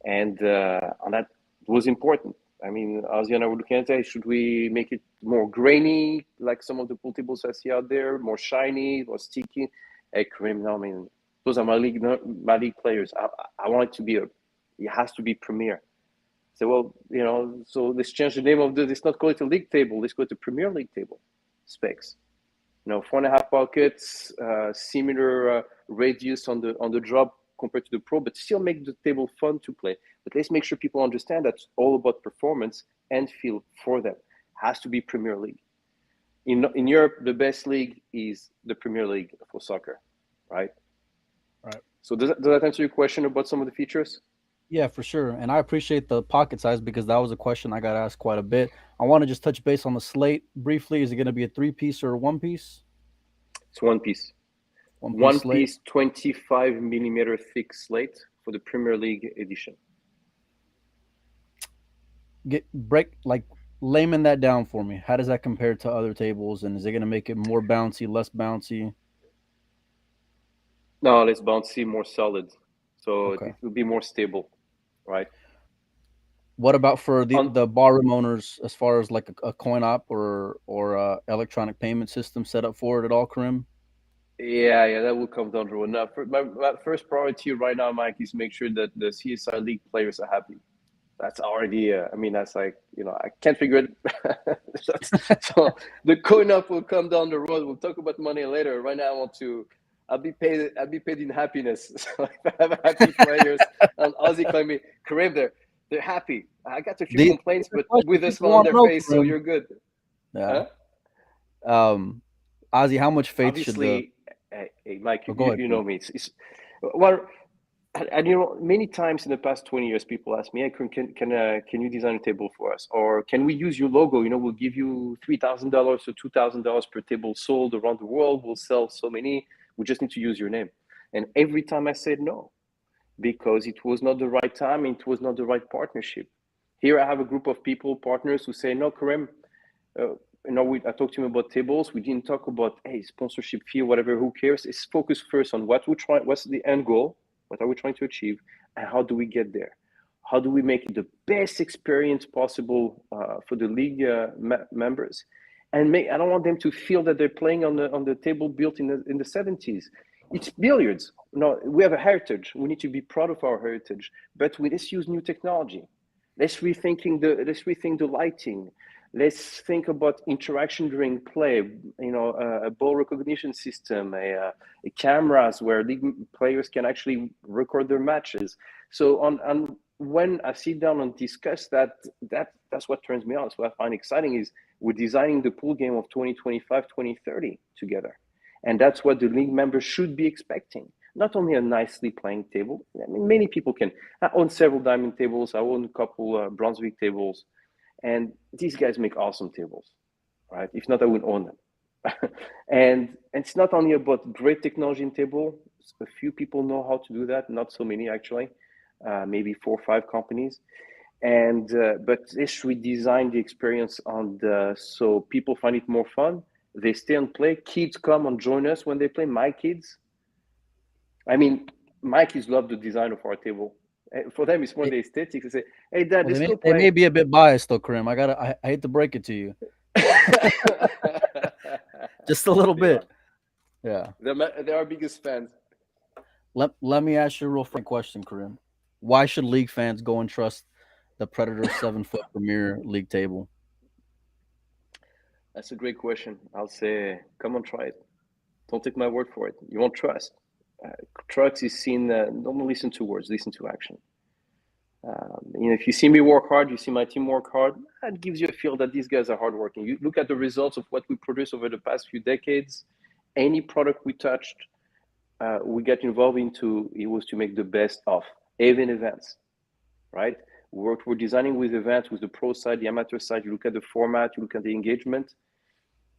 and that was important. Ozzy and I were looking at it. Should we make it more grainy, like some of the pool tables I see out there, more shiny, more sticky? hey, Karim, no, I mean, those are my league players. I want it to be it has to be Premier. So, well, so let's change the name of let's not call it a league table. Let's call it a Premier League table specs. 4.5 pockets, similar radius on the drop compared to the Pro, but still make the table fun to play. But let's make sure people understand that's all about performance and feel for them. Has to be Premier League. In Europe, the best league is the Premier League for soccer, right? Right. So does that answer your question about some of the features? Yeah, for sure. And I appreciate the pocket size because that was a question I got asked quite a bit. I want to just touch base on the slate briefly. Is it going to be a three-piece or a one-piece? It's one piece. One-piece One slate. piece, 25 millimeter thick slate for the Premier League edition. Layman that down for me. How does that compare to other tables? And is it going to make it more bouncy, less bouncy? No, less bouncy, more solid. So Okay. it will be more stable, right? What about for On the barroom owners, as far as like a coin op or electronic payment system set up for it at all, Karim? Yeah, that will come down the road. Now, my first priority right now, Mike, is make sure that the CSI League players are happy. That's our idea. I mean, that's like, I can't figure it. So the coin up will come down the road. We'll talk about money later. Right now, I'll be paid in happiness. So if I have happy players and Ozzy claim me, Karim, they're happy. I got a few These complaints, are the but questions with a people smile on want to their know, face, so Karim. you're good. Yeah. Huh? Ozzy, how much faith should the? Obviously, hey, Mike, Oh, go ahead, you know Karim. me. Well, and many times in the past 20 years, people ask me, hey, can you design a table for us? Or can we use your logo? We'll give you $3,000 or $2,000 per table sold around the world. We'll sell so many. We just need to use your name. And every time I said no, because it was not the right time. It was not the right partnership. Here I have a group of people, partners, who say, no, Karim, I talked to him about tables. We didn't talk about, hey, sponsorship fee, whatever, who cares? It's focused first on what's the end goal, what are we trying to achieve, and how do we get there? How do we make it the best experience possible for the league members? And I don't want them to feel that they're playing on the table built in the 70s. It's billiards. No, we have a heritage. We need to be proud of our heritage, but let's use new technology. Let's rethink the lighting. Let's think about interaction during play. A ball recognition system, a cameras where league players can actually record their matches. So on when I sit down and discuss that's what turns me on. So what I find exciting is we're designing the pool game of 2025, 2030 together. And that's what the league members should be expecting. Not only a nicely playing table. I mean, many people can. I own several diamond tables. I own a couple Brunswick tables. And these guys make awesome tables, right? If not, I would own them. And it's not only about great technology in table. A few people know how to do that. Not so many, actually. Maybe 4 or 5 companies. And but let's redesign the experience so people find it more fun. They stay and play. Kids come and join us when they play. My kids. I mean, my kids love the design of our table. For them, it's more the aesthetics. They say, "Hey, Dad, Well, let's go they may play." be a bit biased though, Karim. I hate to break it to you, just a little They bit. are. Yeah. They're our biggest fans. Let me ask you a real frank question, Karim. Why should league fans go and trust the Predator 7-foot Premier League table? That's a great question. I'll say, come on, try it. Don't take my word for it. You won't trust. Trust is seen. Don't listen to words. Listen to action. If you see me work hard, you see my team work hard. That gives you a feel that these guys are hardworking. You look at the results of what we produced over the past few decades. Any product we touched, we get involved into. It was to make the best of even events, right? We're designing with events, with the pro side, the amateur side. You look at the format, you look at the engagement.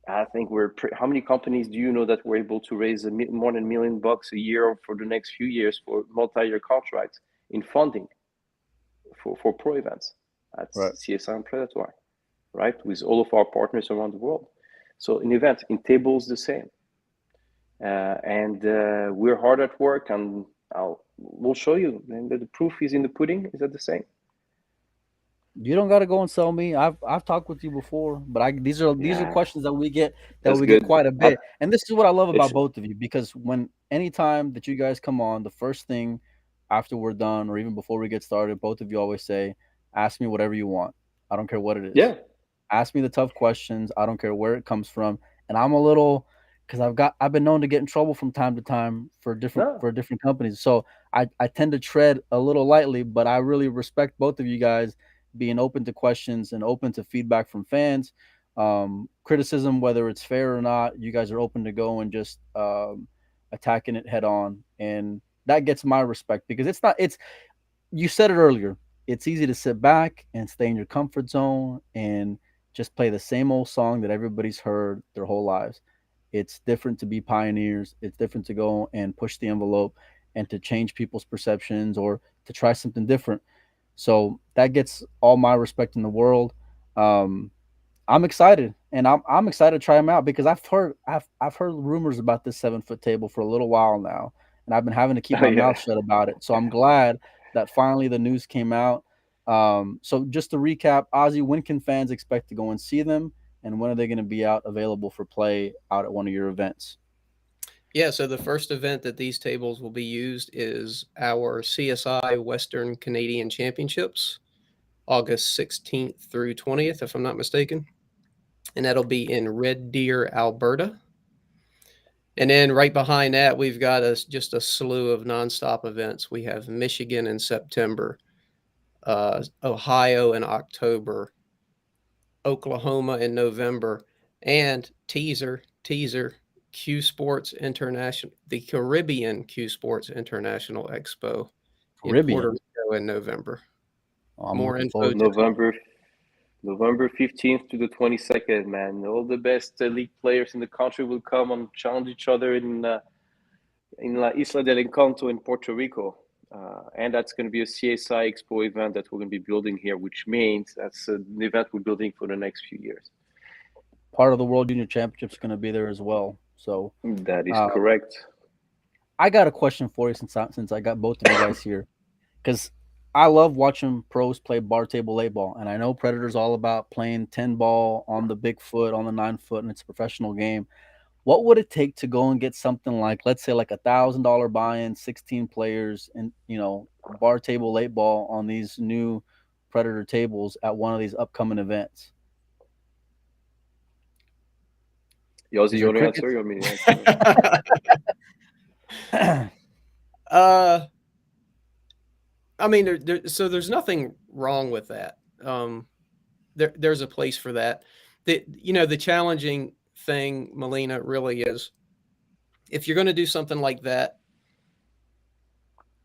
I think how many companies do you know that we're able to raise more than $1 million a year for the next few years for multi-year contracts in funding for pro events? That's Right. CSI and Predator, right? With all of our partners around the world. So in events, in tables, the same. And we're hard at work, and we'll show you. And the proof is in the pudding. Is that the same? You don't got to go and sell me. I've talked with you before, but I these are Yeah, questions that that's we get good. quite a bit, and this is what I love It's about both of you because when anytime that you guys come on, the first thing after we're done or even before we get started, both of you always say, "Ask me whatever you want. I don't care what it is. yeah, Ask me the tough questions. I don't care where it comes from." And I'm a little because I've been known to get in trouble from time to time no, for different companies, so I tend to tread a little lightly, but I really respect both of you guys being open to questions and open to feedback from fans. Criticism, whether it's fair or not, you guys are open to go and just attacking it head on, and that gets my respect because it's not. It's you said it earlier. It's easy to sit back and stay in your comfort zone and just play the same old song that everybody's heard their whole lives. It's different to be pioneers. It's different to go and push the envelope and to change people's perceptions or to try something different. So that gets all my respect in the world. Um, I'm excited, and I'm excited to try them out because I've heard rumors about this 7 foot table for a little while now, and I've been having to keep my yeah. mouth shut about it. So I'm glad that finally the news came out. So just to recap, Ozzy, when can fans expect to go and see them, and when are they going to be out available for play out at one of your events? Yeah, so the first event that these tables will be used is our CSI Western Canadian Championships, August 16th through 20th, if I'm not mistaken. And that'll be in Red Deer, Alberta. And then right behind that, we've got just a slew of nonstop events. We have Michigan in September, Ohio in October, Oklahoma in November, and teaser, Q Sports International, the Caribbean Q Sports International Expo in Puerto Caribbean. Rico in November. Oh, I'm More looking info forward to to it. come. November 15th to the 22nd, man. All the best league players in the country will come and challenge each other in La Isla del Encanto in Puerto Rico. And that's going to be a CSI Expo event that we're going to be building here, which means that's an event we're building for the next few years. Part of the World Junior Championship is going to be there as well. So That is uh, correct. I got a question for you since I got both of you guys here. Because I love watching pros play bar table eight ball, and I know Predator's all about playing 10 ball on the big foot, on the 9 foot, and it's a professional game. What would it take to go and get something like, let's say, like $1,000 buy-in, 16 players, and bar table eight ball on these new Predator tables at one of these upcoming events? Yossi, Is you there want to answer? crickets? You want me to answer? uh, I mean, so there's nothing wrong with that. There's a place for that. The challenging thing, Melina, really is if you're going to do something like that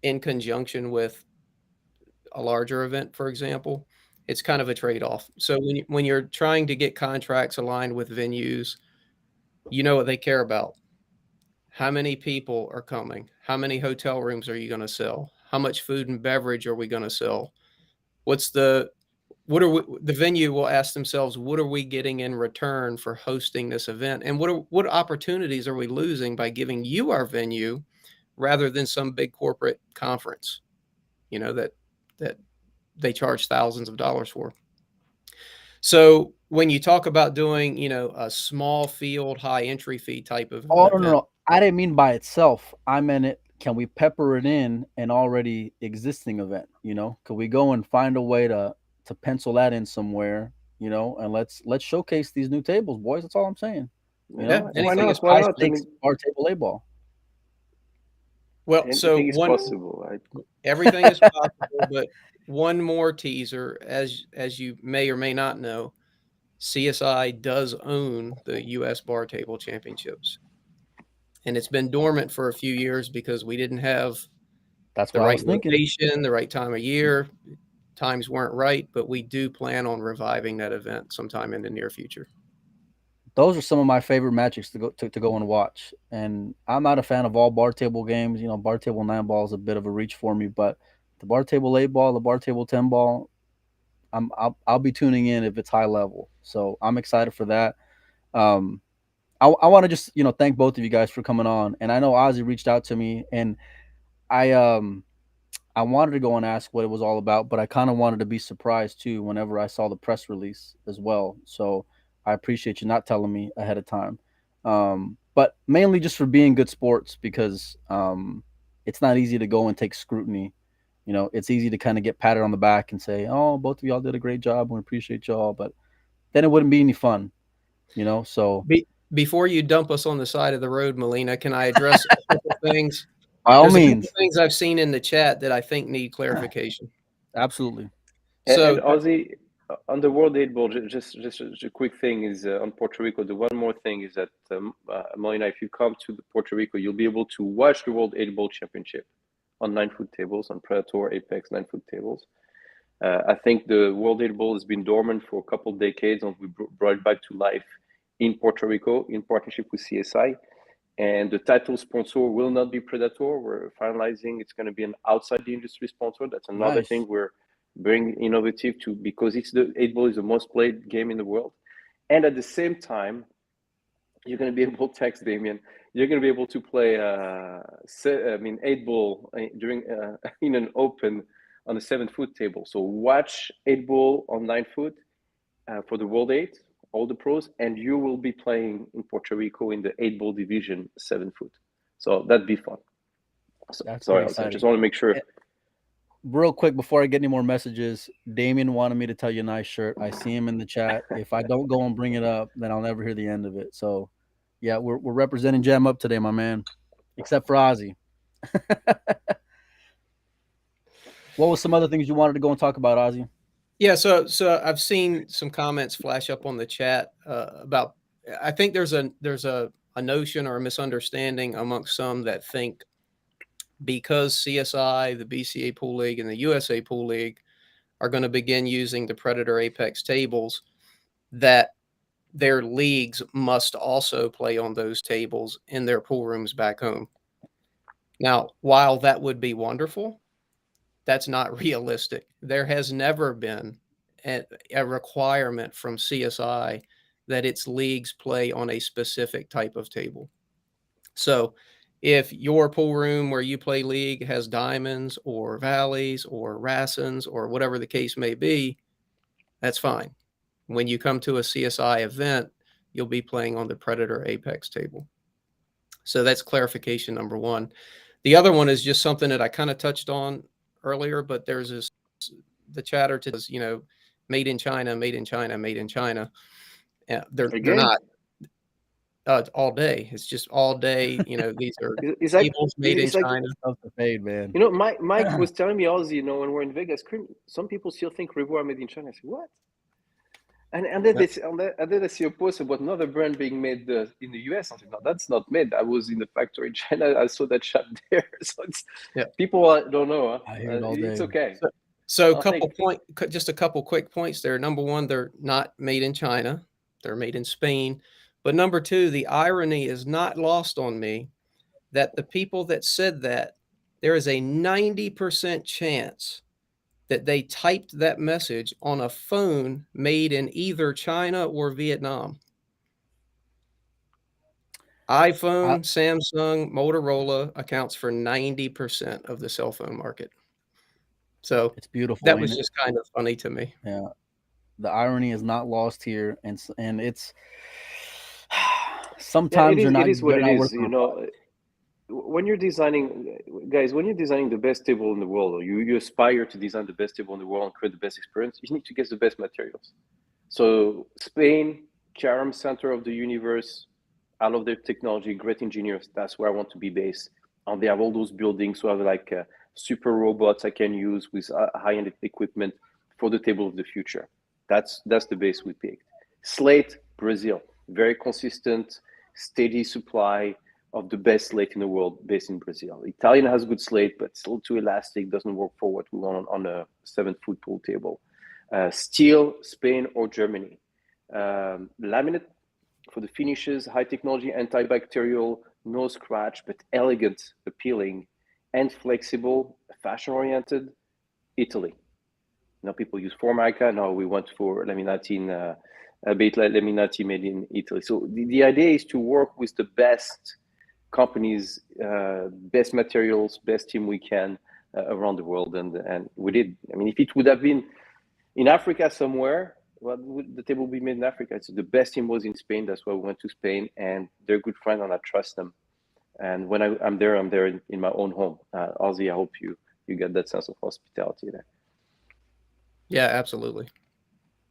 in conjunction with a larger event, for example, it's kind of a trade-off. So when you're trying to get contracts aligned with venues, you know what they care about. How many people are coming? How many hotel rooms are you going to sell? How much food and beverage are we going to sell? What's the what are the venue will ask themselves, what are we getting in return for hosting this event? And what opportunities are we losing by giving you our venue rather than some big corporate conference, that they charge thousands of dollars for. So when you talk about doing, a small field, high entry fee type of Oh, no, no, event, no. I didn't mean by itself. I meant it. Can we pepper it in an already existing event? Could we go and find a way to pencil that in somewhere? And let's showcase these new tables, boys. That's all I'm saying. yeah, Why anything Some is not? Why high not? I stakes mean, bar table A ball. well. So anything is one possible, right? everything is possible, but one more teaser, as you may or may not know, CSI does own the U.S. Bar Table Championships, and it's been dormant for a few years because we didn't have That's the what I right was thinking. location, the right time of year. Times weren't right, but we do plan on reviving that event sometime in the near future. Those are some of my favorite matches to go and watch. And I'm not a fan of all bar table games. Bar table 9 ball is a bit of a reach for me, but the bar table 8 ball, the bar table 10 ball, I'll be tuning in if it's high level. So I'm excited for that. Um, I want to just thank both of you guys for coming on. And I know Ozzy reached out to me, and I I wanted to go and ask what it was all about, but I kind of wanted to be surprised too whenever I saw the press release as well. So I appreciate you not telling me ahead of time. But mainly just for being good sports because it's not easy to go and take scrutiny. You know, it's easy to kind of get patted on the back and say, "Oh, both of y'all did a great job. We appreciate y'all," but then it wouldn't be any fun. You know, so Before you dump us on the side of the road, Melina, can I address a couple things? by all There's a couple means, things I've seen in the chat that I think need clarification. absolutely. And So, Ozzy, on the World 8 Ball, just a quick thing is on Puerto Rico. The one more thing is that Molina, if you come to Puerto Rico, you'll be able to watch the World 8 Ball Championship on 9-foot tables, on Predator, Apex 9-foot tables. I think the World 8 Ball has been dormant for a couple of decades, and we brought it back to life in Puerto Rico in partnership with CSI. And the title sponsor will not be Predator. We're finalizing. It's going to be an outside the industry sponsor. That's another Nice. thing we're bringing innovative to, because it's the 8 Ball is the most played game in the world. And at the same time, you're going to be able to text Damien. You're going to be able to play 8 Ball during in an open on a 7-foot table. So watch 8 Ball on 9-foot for the World 8, all the pros, and you will be playing in Puerto Rico in the 8 Ball division 7-foot. So that'd be fun. So, That's sorry, pretty I just exciting. want to make sure. Real quick before I get any more messages, Damien wanted me to tell you nice shirt. I see him in the chat. If I don't go and bring it up, then I'll never hear the end of it. So, yeah, we're representing Jam Up today, my man. Except for Ozzy. What was some other things you wanted to go and talk about, Ozzy? yeah, so I've seen some comments flash up on the chat about. I think there's a notion or a misunderstanding amongst some that think because CSI, the BCA Pool League, and the USA Pool League are going to begin using the Predator Apex tables, that their leagues must also play on those tables in their pool rooms back home. Now, while that would be wonderful, that's not realistic. There has never been a requirement from CSI that its leagues play on a specific type of table. So if your pool room where you play league has diamonds or valleys or Rassens or whatever the case may be, that's fine. When you come to a CSI event, you'll be playing on the Predator Apex table. So that's clarification number one. The other one is just something that I kind of touched on earlier, but there's the chatter to, made in China, made in China, made in China. Yeah, they're Again, not all day. It's just all day. These are it's like tables made in it's like China. Tough to fade, man. Mike was telling me, Ozzy, when we're in Vegas, some people still think Revoir made in China. I said, what? And then they see a post about another brand being made in the US. I said, no, that's not made. I was in the factory in China. I saw that shop there. So Yeah. people don't know. Huh? I hear it all day. It's okay. So just a couple quick points there. Number one, they're not made in China. They're made in Spain. But number two, the irony is not lost on me that the people that said that, there is a 90% chance that they typed that message on a phone made in either China or Vietnam. iPhone, Samsung, Motorola accounts for 90% of the cell phone market. So It's beautiful, that ain't was it? just kind of funny to me. Yeah. The irony is not lost here, and it's Yeah, sometimes it is what they're it not is. worth the reply. When you're designing, guys, when you're designing the best table in the world, or you aspire to design the best table in the world and create the best experience, you need to get the best materials. So Spain, Chatham center of the universe, I love their technology, great engineers. That's where I want to be based. And they have all those buildings, so I have like super robots I can use with high-end equipment for the table of the future. That's the base we picked. Slate, Brazil, very consistent, steady supply of the best slate in the world based in Brazil. Italian has good slate, but still too elastic, doesn't work for what we want on a 7-foot pool table. Steel, Spain or Germany. Laminate for the finishes, high technology, antibacterial, no scratch, but elegant, appealing, and flexible, fashion oriented, Italy. Now people use Formica. Now we went for Laminati Laminati made in Italy. So the idea is to work with the best companies, best materials, best team we can, around the world, and we did. I mean, if it would have been in Africa somewhere, what would the table be made in Africa? It's the best team was in Spain. That's why we went to Spain, and they're good friends, and I trust them. And when I'm there, I'm there in my own home. Ozzy, I hope you get that sense of hospitality there. Yeah, absolutely.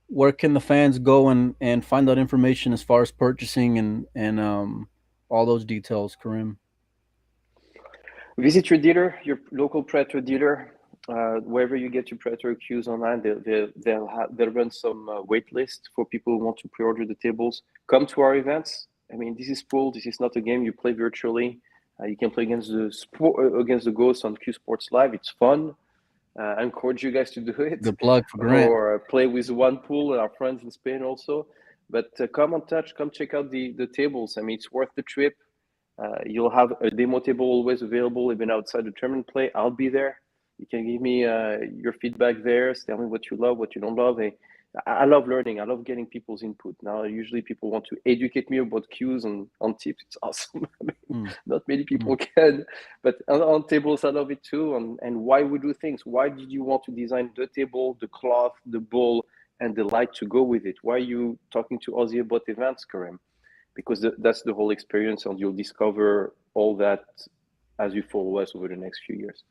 Where can the fans go and find out information as far as purchasing and all those details, Karim? Visit your dealer, your local Predator dealer. Wherever you get your Predator cues online, they'll run some wait list for people who want to pre-order the tables. Come to our events. I mean, this is pool. This is not a game you play virtually. You can play against the ghosts on Q Sports Live. It's fun. I encourage you guys to do it, Good plug for Grant. or play with one pool and our friends in Spain also. But come on touch, come check out the tables. I mean, it's worth the trip. You'll have a demo table always available, even outside the tournament play. I'll be there. You can give me your feedback there. Tell me what you love, what you don't love. I love learning. I love getting people's input. Now, usually people want to educate me about cues and on tips. It's awesome. I mean, not many people can, but on tables, I love it too. And why we do things. Why did you want to design the table, the cloth, the ball, and the light to go with it? Why are you talking to Ozzy about events, Karim? Because that's the whole experience, and you'll discover all that as you follow us over the next few years.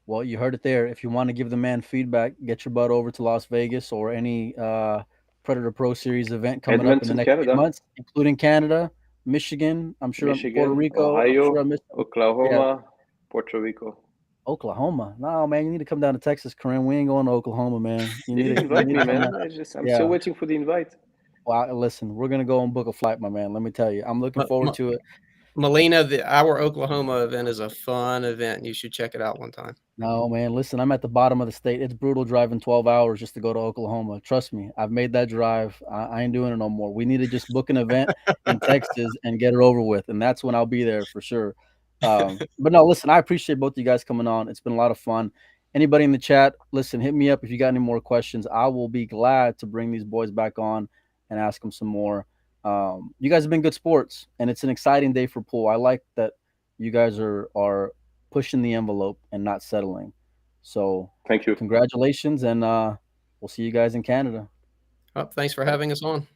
Well, you heard it there. If you want to give the man feedback, get your butt over to Las Vegas or any Predator Pro Series event coming up in the Edmonton, next few Canada, months, including Canada, Michigan. I'm sure Puerto Michigan, Rico. I'm sure I Ohio, missed them. Yeah, Oklahoma, Puerto Rico. Oklahoma. No, man, you need to come down to Texas, Kareem. We ain't going to Oklahoma, man. You You need to. didn't You invite need me, to come man. down. I'm still Yeah. waiting for the invite. Well, listen, we're gonna go and book a flight, my man. Let me tell you, I'm looking forward to it. Melina, our Oklahoma event is a fun event. You should check it out one time. No, man, listen, I'm at the bottom of the state. It's brutal driving 12 hours just to go to Oklahoma. Trust me, I've made that drive. I ain't doing it no more. We need to just book an event in Texas and get it over with, and that's when I'll be there for sure. But no, listen, I appreciate both of you guys coming on. It's been a lot of fun. Anybody in the chat, listen, hit me up if you got any more questions. I will be glad to bring these boys back on and ask them some more. You guys have been good sports, and it's an exciting day for pool. I like that you guys are pushing the envelope and not settling. So, Thank you. congratulations, and we'll see you guys in Canada. Thanks for having us on.